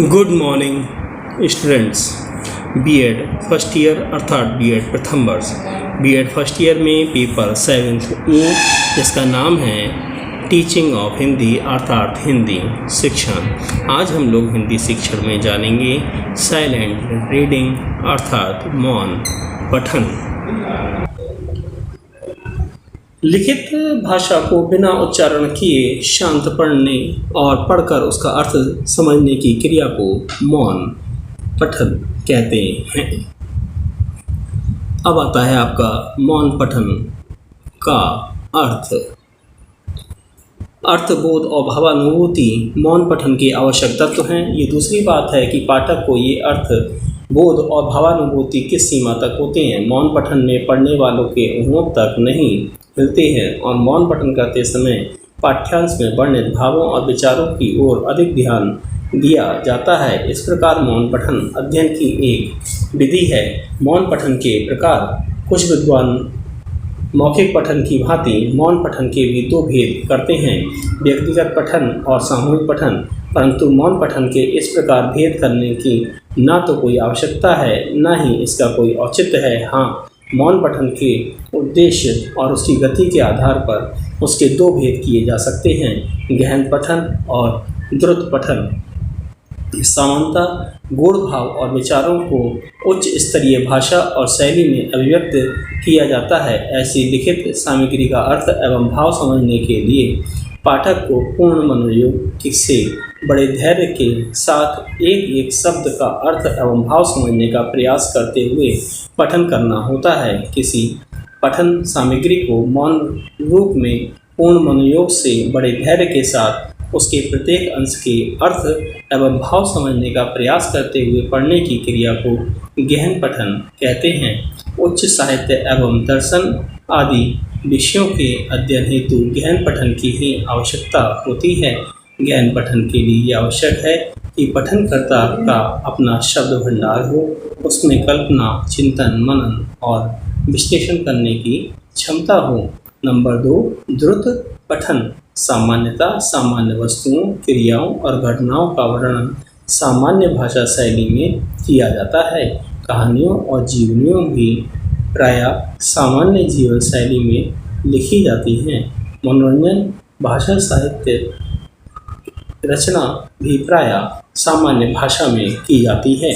Good morning students. BEd first year अर्थात BEd प्रथम वर्ष बीएड फर्स्ट ईयर में पेपर 7th ए जिसका नाम है टीचिंग ऑफ हिंदी अर्थात हिंदी शिक्षण। आज हम लोग हिंदी शिक्षण में जानेंगे साइलेंट रीडिंग अर्थात मौन पठन। लिखित भाषा को बिना उच्चारण किए शांत पढ़ने और पढ़कर उसका अर्थ समझने की क्रिया को मौन पठन कहते हैं। अब आता है आपका मौन पठन का अर्थबोध और भावानुभूति मौन पठन के आवश्यक तत्व हैं। ये दूसरी बात है कि पाठक को ये अर्थ बोध और भावानुभूति किस सीमा तक होते हैं। मौन पठन में पढ़ने वालों के उन्मुख तक नहीं मिलते हैं और मौन पठन करते समय पाठ्यांश में वर्णित भावों और विचारों की ओर अधिक ध्यान दिया जाता है। इस प्रकार मौन पठन अध्ययन की एक विधि है। मौन पठन के प्रकार कुछ विद्वान मौखिक पठन की भांति मौन पठन के भी दो भेद करते हैं, व्यक्तिगत पठन और सामूहिक पठन। परंतु मौन पठन के इस प्रकार भेद करने की ना तो कोई आवश्यकता है ना ही इसका कोई औचित्य है। हाँ, मौन पठन के उद्देश्य और उसकी गति के आधार पर उसके दो भेद किए जा सकते हैं, गहन पठन और द्रुत पठन। सामान्यतः गूढ़ भाव और विचारों को उच्च स्तरीय भाषा और शैली में अभिव्यक्त किया जाता है। ऐसी लिखित सामग्री का अर्थ एवं भाव समझने के लिए पाठक को पूर्ण मनोयोग से बड़े धैर्य के साथ एक एक शब्द का अर्थ एवं भाव समझने का प्रयास करते हुए पठन करना होता है। किसी पठन सामग्री को मौन रूप में पूर्ण मनोयोग से बड़े धैर्य के साथ उसके प्रत्येक अंश के अर्थ एवं भाव समझने का प्रयास करते हुए पढ़ने की क्रिया को गहन पठन कहते हैं। उच्च साहित्य एवं दर्शन आदि विषयों के अध्ययन हेतु गहन पठन की ही आवश्यकता होती है। गहन पठन के लिए ये आवश्यक है कि पठनकर्ता का अपना शब्द भंडार हो, उसमें कल्पना, चिंतन, मनन और विश्लेषण करने की क्षमता हो। नंबर 2, द्रुत पठन। सामान्यतः सामान्य वस्तुओं, क्रियाओं और घटनाओं का वर्णन सामान्य भाषा शैली में किया जाता है। कहानियों और जीवनियों भी प्रायः सामान्य जीवन शैली में लिखी जाती हैं। मनोरंजन भाषा साहित्य रचना भी प्रायः सामान्य भाषा में की जाती है।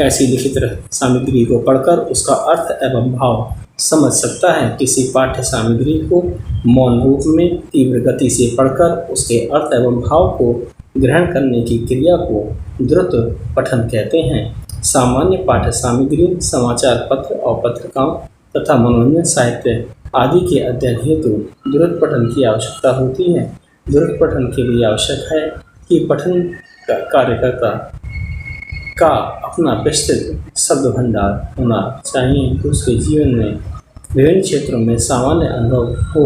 ऐसी लिखित सामग्री को पढ़कर उसका अर्थ एवं भाव समझ सकता है। किसी पाठ्य सामग्री को मौन रूप में तीव्र गति से पढ़कर उसके अर्थ एवं भाव को ग्रहण करने की क्रिया को द्रुत पठन कहते हैं। सामान्य पाठ्य सामग्री, समाचार पत्र और पत्रिकाओं तथा मनोरंजन साहित्य आदि के अध्ययन हेतु द्रुत पठन की आवश्यकता होती है। द्रुत पठन के लिए आवश्यक है कि पठन कार्यकर्ता का अपना विस्तृत शब्द भंडार होना चाहिए, उसके जीवन में विभिन्न क्षेत्रों में सामान्य अनुभव हो।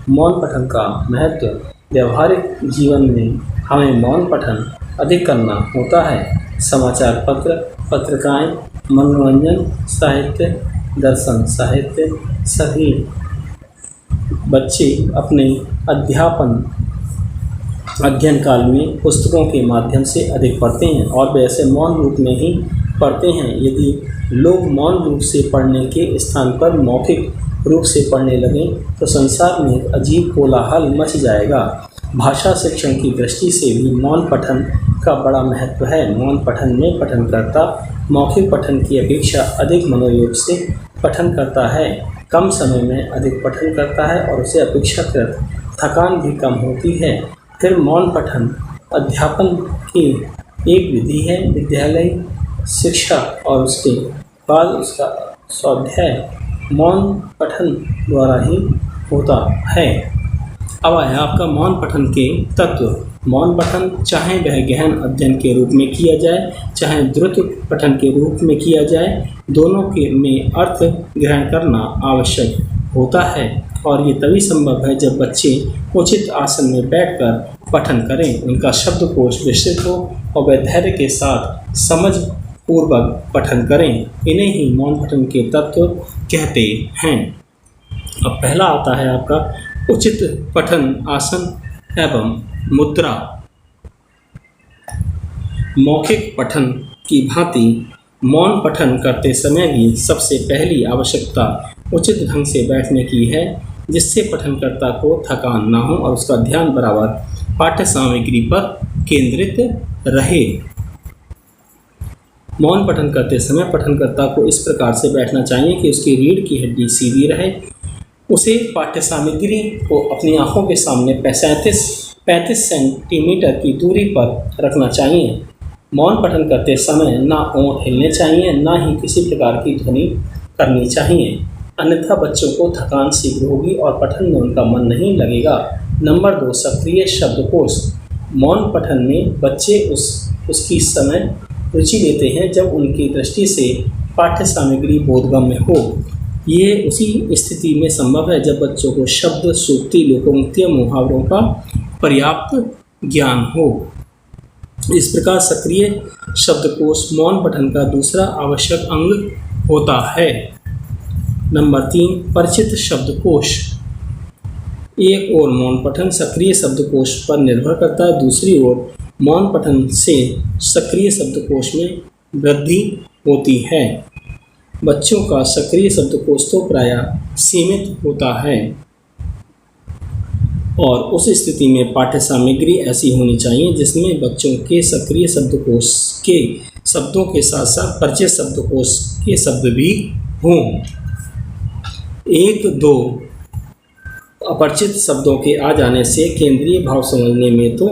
मौन पठन का महत्व। व्यवहारिक जीवन में हमें मौन पठन अधिक करना होता है। समाचार पत्र, पत्रिकाएं, मनोरंजन साहित्य, दर्शन साहित्य सभी बच्चे अपने अध्ययन काल में पुस्तकों के माध्यम से अधिक पढ़ते हैं और वैसे मौन रूप में ही पढ़ते हैं। यदि लोग मौन रूप से पढ़ने के स्थान पर मौखिक रूप से पढ़ने लगें तो संसार में एक अजीब कोलाहल मच जाएगा। भाषा शिक्षण की दृष्टि से भी मौन पठन का बड़ा महत्व है। मौन पठन में पठनकर्ता मौखिक पठन की अपेक्षा अधिक मनोयोग से पठन करता है, कम समय में अधिक पठन करता है और उसे अपेक्षाकृत थकान भी कम होती है। फिर मौन पठन अध्यापन की एक विधि है। विद्यालय शिक्षा और उसके बाद उसका स्वाध्याय मौन पठन द्वारा ही होता है। अब आया आपका मौन पठन के तत्व। मौन पठन चाहे वह गहन अध्ययन के रूप में किया जाए चाहे द्रुत पठन के रूप में किया जाए, दोनों के में अर्थ ग्रहण करना आवश्यक होता है और ये तभी संभव है जब बच्चे उचित आसन में बैठकर पठन करें, उनका शब्दकोश विस्तृत हो और वे धैर्य के साथ समझ पूर्वक पठन करें। इन्हें ही मौन पठन के तत्व कहते हैं। अब पहला आता है आपका उचित पठन आसन एवं मुद्रा। मौखिक पठन की भांति मौन पठन करते समय भी सबसे पहली आवश्यकता उचित ढंग से बैठने की है, जिससे पठनकर्ता को थकान ना हो और उसका ध्यान बराबर पाठ्य सामग्री पर केंद्रित रहे। मौन पठन करते समय पठनकर्ता को इस प्रकार से बैठना चाहिए कि उसकी रीढ़ की हड्डी सीधी रहे। उसे पाठ्य सामग्री को अपनी आंखों के सामने 35 सेंटीमीटर की दूरी पर रखना चाहिए। मौन पठन करते समय ना ओंठ हिलने चाहिए, ना ही किसी प्रकार की ध्वनि करनी चाहिए, अन्यथा बच्चों को थकान शीघ्र होगी और पठन में उनका मन नहीं लगेगा। नंबर 2, सक्रिय शब्दकोश। मौन पठन में बच्चे उसकी समय रुचि लेते हैं जब उनकी दृष्टि से पाठ्य सामग्री बोधगम्य हो। ये उसी स्थिति में संभव है जब बच्चों को शब्द, सूक्ति, लोकोक्तियाँ, मुहावरों का पर्याप्त ज्ञान हो। इस प्रकार सक्रिय शब्दकोश मौन पठन का दूसरा आवश्यक अंग होता है। नंबर 3, परिचित शब्दकोश। एक ओर मौन पठन सक्रिय शब्दकोश पर निर्भर करता है, दूसरी ओर मौन पठन से सक्रिय शब्दकोश में वृद्धि होती है। बच्चों का सक्रिय शब्दकोश तो प्रायः सीमित होता है और उस स्थिति में पाठ्य सामग्री ऐसी होनी चाहिए जिसमें बच्चों के सक्रिय शब्दकोश के शब्दों के साथ साथ परिचित शब्दकोश के शब्द भी हों। 1-2 अपरिचित शब्दों के आ जाने से केंद्रीय भाव समझने में तो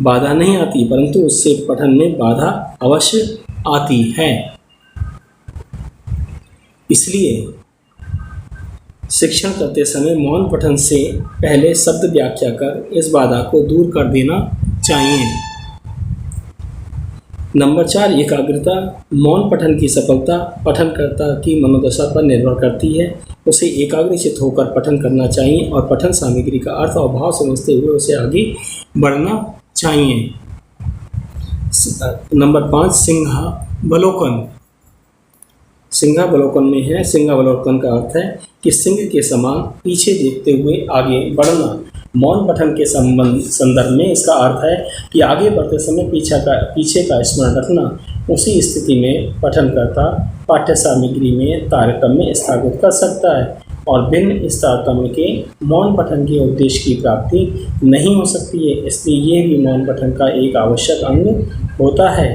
बाधा नहीं आती, परंतु उससे पठन में बाधा अवश्य आती है। इसलिए शिक्षण करते समय मौन पठन से पहले शब्द व्याख्या कर इस बाधा को दूर कर देना चाहिए। नंबर 4, एकाग्रता। मौन पठन की सफलता पठनकर्ता की मनोदशा पर निर्भर करती है। उसे एकाग्रचित्त होकर पठन करना चाहिए और पठन सामग्री का अर्थ और भाव समझते हुए उसे आगे बढ़ना चाहिए। नंबर 5, सिंहावलोकन। सिंहावलोकन में है, सिंहावलोकन का अर्थ है कि सिंह के समान पीछे देखते हुए आगे बढ़ना। मौन पठन के संदर्भ में इसका अर्थ है कि आगे बढ़ते समय पीछे का स्मरण रखना। उसी स्थिति में पठनकर्ता पाठ्य सामग्री में तारतम्य स्थापित कर सकता है और बिन इस तारतम्य के मौन पठन के उद्देश्य की प्राप्ति नहीं हो सकती है। इसलिए ये भी मौन पठन का एक आवश्यक अंग होता है।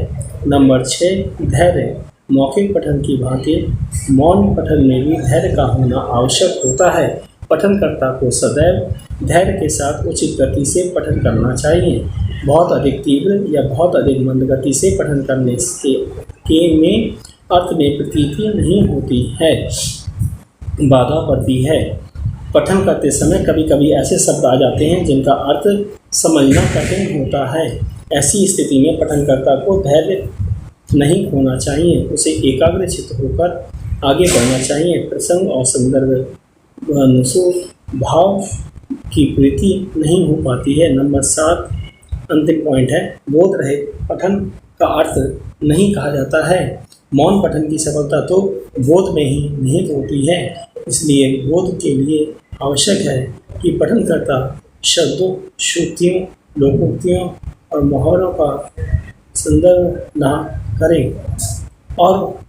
नंबर 6, धैर्य। मौखिक पठन की भांति मौन पठन में भी धैर्य का होना आवश्यक होता है। पठनकर्ता को सदैव धैर्य के साथ उचित गति से पठन करना चाहिए। बहुत अधिक तीव्र या बहुत अधिक मंद गति से पठन करने के में अर्थ में प्रतीति नहीं होती है, बाधा पड़ती है। पठन करते समय कभी कभी ऐसे शब्द आ जाते हैं जिनका अर्थ समझना कठिन होता है। ऐसी स्थिति में पठनकर्ता को धैर्य नहीं खोना चाहिए, उसे एकाग्रचित्त होकर आगे बढ़ना चाहिए। प्रसंग और संदर्भ अनुसार भाव की पूर्ति नहीं हो पाती है। नंबर 7, अंतिम पॉइंट है, बोध रहित पठन का अर्थ नहीं कहा जाता है। मौन पठन की सफलता तो बोध में ही निहित होती है। इसलिए बोध के लिए आवश्यक है कि पठनकर्ता शब्दों, श्रुतियों, लोकोक्तियों और मुहावरों का संदर्भ न करें और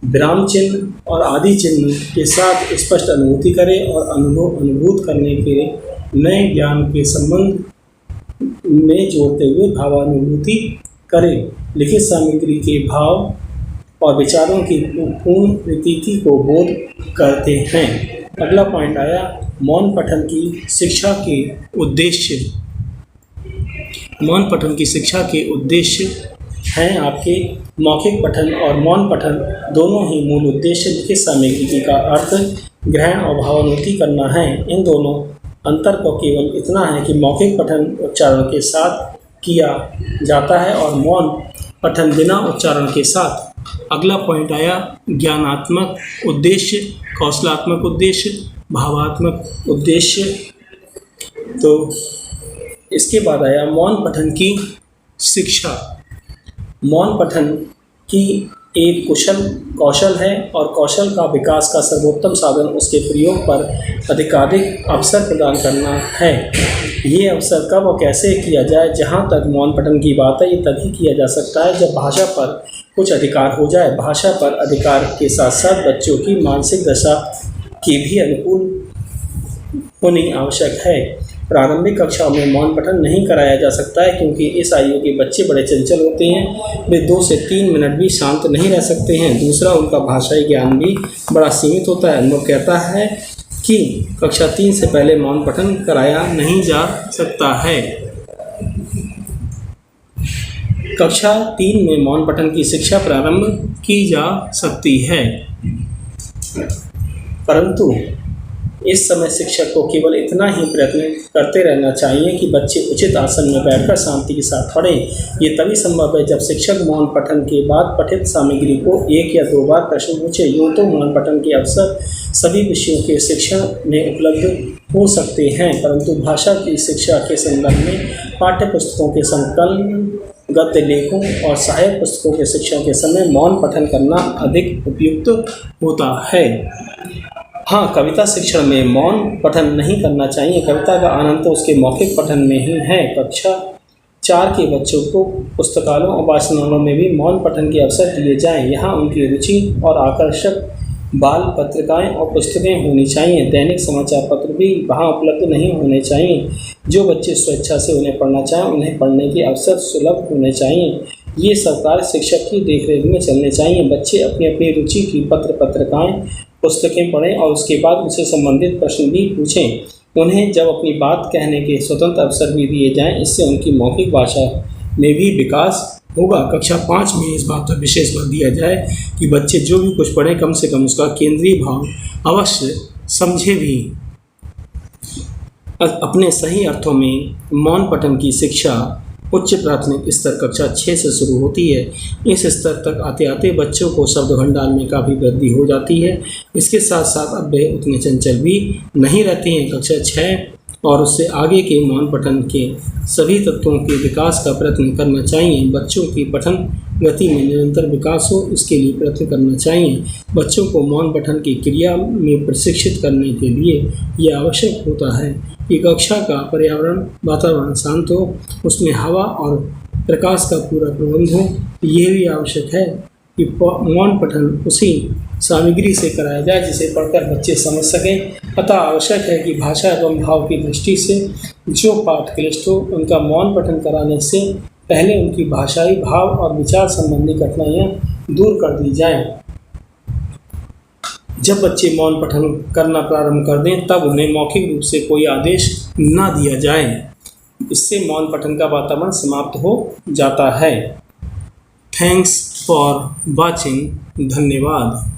विराम चिन्ह और आदि चिन्ह के साथ स्पष्ट अनुभूति करें और अनुभूत करने के नए ज्ञान के संबंध में जोड़ते हुए भावानुभूति करें। लिखित सामग्री के भाव और विचारों की पूर्ण प्रतीति को बोध करते हैं। अगला पॉइंट आया, मौन पठन की शिक्षा के उद्देश्य। मौन पठन की शिक्षा के उद्देश्य हैं आपके मौखिक पठन और मौन पठन दोनों ही मूल उद्देश्य लिखित सामग्री का अर्थ ग्रहण और भावानुभूति करना है। इन दोनों अंतर को केवल इतना है कि मौखिक पठन उच्चारण के साथ किया जाता है और मौन पठन बिना उच्चारण के साथ। अगला पॉइंट आया, ज्ञानात्मक उद्देश्य, कौशलात्मक उद्देश्य, भावात्मक उद्देश्य। तो इसके बाद आया मौन पठन की शिक्षा। मौन पठन की एक कौशल है और कौशल का विकास का सर्वोत्तम साधन उसके प्रयोग पर अधिकाधिक अवसर प्रदान करना है। ये अवसर कब और कैसे किया जाए? जहाँ तक मौन पठन की बात है, ये तभी किया जा सकता है जब भाषा पर कुछ अधिकार हो जाए। भाषा पर अधिकार के साथ साथ बच्चों की मानसिक दशा की भी अनुकूल होनी आवश्यक है। प्रारंभिक कक्षाओं में मौन पठन नहीं कराया जा सकता है क्योंकि इस आयु के बच्चे बड़े चंचल होते हैं। वे 2 से 3 मिनट भी शांत नहीं रह सकते हैं। दूसरा, उनका भाषाई ज्ञान भी बड़ा सीमित होता है। अनुभव कहता है कि कक्षा 3 से पहले मौन पठन कराया नहीं जा सकता है। कक्षा 3 में मौन पठन की शिक्षा प्रारंभ की जा सकती है, परंतु इस समय शिक्षक को केवल इतना ही प्रयत्न करते रहना चाहिए कि बच्चे उचित आसन में बैठकर शांति के साथ पढ़ें। ये तभी संभव है जब शिक्षक मौन पठन के बाद पठित सामग्री को 1 या 2 बार प्रश्न पूछे। यूँ तो मौन पठन के अवसर सभी विषयों के शिक्षा में उपलब्ध हो सकते हैं, परंतु भाषा की शिक्षा के संदर्भ में पाठ्य पुस्तकों के संकलन, गद्य लेखों और सहायक पुस्तकों के शिक्षा के समय मौन पठन करना अधिक उपयुक्त होता है। हाँ, कविता शिक्षण में मौन पठन नहीं करना चाहिए। कविता का आनंद तो उसके मौखिक पठन में ही है। कक्षा 4 के बच्चों को पुस्तकालयों और वाचनालयों में भी मौन पठन के अवसर दिए जाएं। यहाँ उनकी रुचि और आकर्षक बाल पत्रिकाएं और पुस्तकें होनी चाहिए। दैनिक समाचार पत्र भी वहाँ उपलब्ध नहीं होने चाहिए। जो बच्चे स्वेच्छा से उन्हें पढ़ना चाहें, उन्हें पढ़ने के अवसर सुलभ होने चाहिए। ये सरकार शिक्षक की देखरेख में चलने चाहिए। बच्चे अपनी अपनी रुचि की पत्रिकाएं, पुस्तकें पढ़ें और उसके बाद उनसे संबंधित प्रश्न भी पूछें। उन्हें जब अपनी बात कहने के स्वतंत्र अवसर भी दिए जाएं, इससे उनकी मौखिक भाषा में भी विकास होगा। कक्षा 5 में इस बात पर विशेष बल दिया जाए कि बच्चे जो भी कुछ पढ़ें, कम से कम उसका केंद्रीय भाव अवश्य समझे भी। अपने सही अर्थों में मौन पठन की शिक्षा उच्च प्राथमिक स्तर कक्षा 6 से शुरू होती है। इस स्तर तक आते आते बच्चों को शब्द भंडार में काफ़ी वृद्धि हो जाती है। इसके साथ साथ अब वे उतने चंचल भी नहीं रहते हैं। कक्षा 6 और उससे आगे के मौन पठन के सभी तत्वों के विकास का प्रयत्न करना चाहिए। बच्चों की पठन गति में निरंतर विकास हो, इसके लिए प्रयत्न करना चाहिए। बच्चों को मौन पठन की क्रिया में प्रशिक्षित करने के लिए यह आवश्यक होता है कि कक्षा का पर्यावरण वातावरण शांत हो, उसमें हवा और प्रकाश का पूरा प्रबंध हो। यह भी आवश्यक है कि मौन पठन उसी सामग्री से कराया जाए जिसे पढ़कर बच्चे समझ सकें। अतः आवश्यक है कि भाषा एवं भाव की दृष्टि से जो पाठ क्लिष्ट हो, उनका मौन पठन कराने से पहले उनकी भाषाई, भाव और विचार संबंधी कठिनाइयाँ दूर कर दी जाएं। जब बच्चे मौन पठन करना प्रारंभ कर दें, तब उन्हें मौखिक रूप से कोई आदेश न दिया जाए। इससे मौन पठन का वातावरण समाप्त हो जाता है। Thanks for watching. धन्यवाद।